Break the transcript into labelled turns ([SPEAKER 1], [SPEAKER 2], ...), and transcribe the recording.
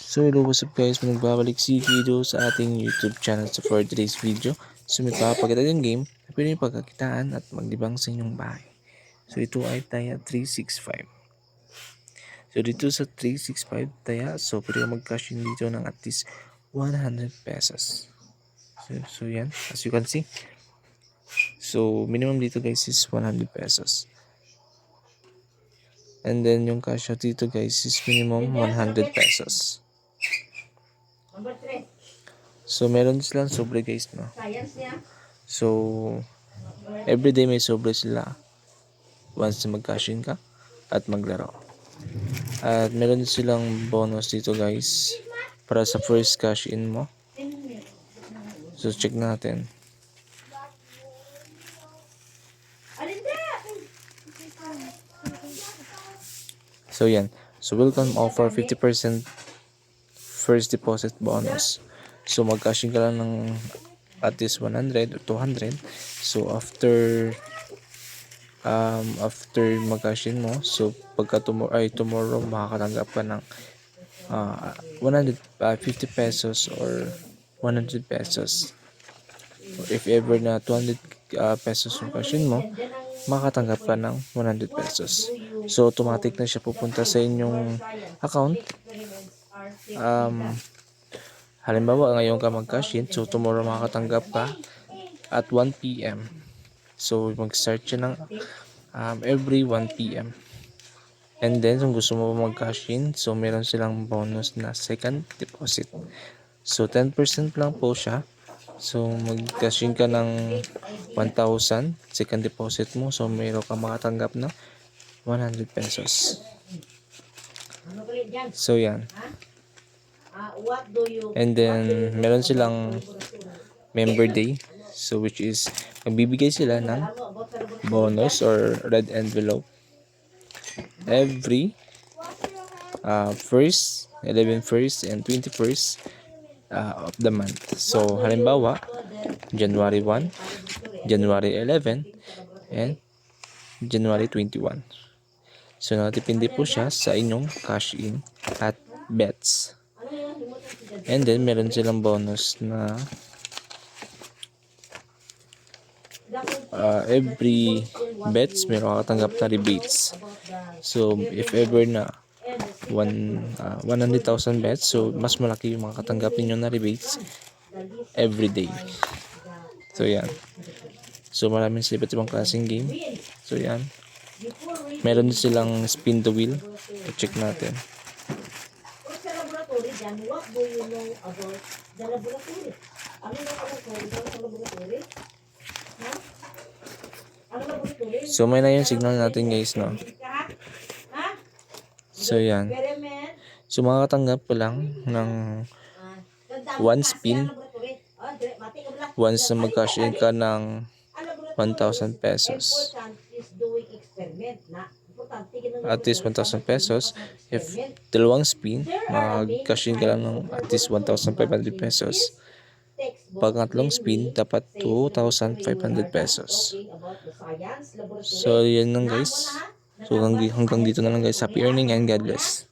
[SPEAKER 1] So hello, what's up guys, nagbabalik si Guido sa ating YouTube channel. So for today's video, may papakita ng game na pwede nyo pagkakitaan at maglibang sa inyong bahay. So ito ay Taya 365. So dito sa 365 Taya, so pwede ka mag-cash in dito ng at least 100 pesos. So yan, as you can see. So minimum dito guys is 100 pesos. And then yung cash out dito guys is minimum 100 pesos. So meron silang sobre guys, no? So everyday may sobre sila once na mag-cash in ka at maglaro. At meron silang bonus dito guys para sa first cash in mo. So check natin. So yan. So welcome offer 50% first deposit bonus. So mag-cash in ka lang ng at least 100 or 200. So after mag-cash in mo, so pagka tomorrow makakatanggap ka ng 150 pesos or 100 pesos. Or if ever na 200 pesos yung cash in mo, makatanggap ka ng 100 pesos. So automatic na siya pupunta sa inyong account. Halimbawa ngayon ka mag-cash in, so tomorrow makakatanggap ka at 1 PM. So mag-start siya ng every 1 PM. And then kung gusto mo mag-cash in, so meron silang bonus na second deposit. So 10% lang po siya. So mag-cash in ka ng 1,000 second deposit mo, so meron ka makatanggap na 100 pesos. So yan. And then meron silang member day, so which is magbibigay sila ng bonus or red envelope every 1st, 11st and 21st of the month. So halimbawa January 1, January 11 and January 21. So nakadepende po siya sa inyong cash in at bets. And then meron silang bonus na every bets meron kakatanggap na rebates. So if ever na 100,000 bets, so mas malaki yung mga katanggapin nyo na rebates every day. So yan. So maraming sila ibang klaseng game. So yan. Meron din silang spin the wheel. I-check natin.
[SPEAKER 2] What do you know about the laboratory? Ano yung laboratory? Sa laboratory? Ha? Ano laboratory?
[SPEAKER 1] So may na yung signal natin guys, no? So yan. So makakatanggap pa lang ng 1 spin once na mag-cash in ka ng 1,000 pesos. At least 1,000 pesos. If dalawang spin, mag-cash in ka lang ng at least 1,500 pesos. Pag tatlong spin, dapat 2,500 pesos. So yan lang guys. So hanggang dito na lang guys. Happy earning and God bless.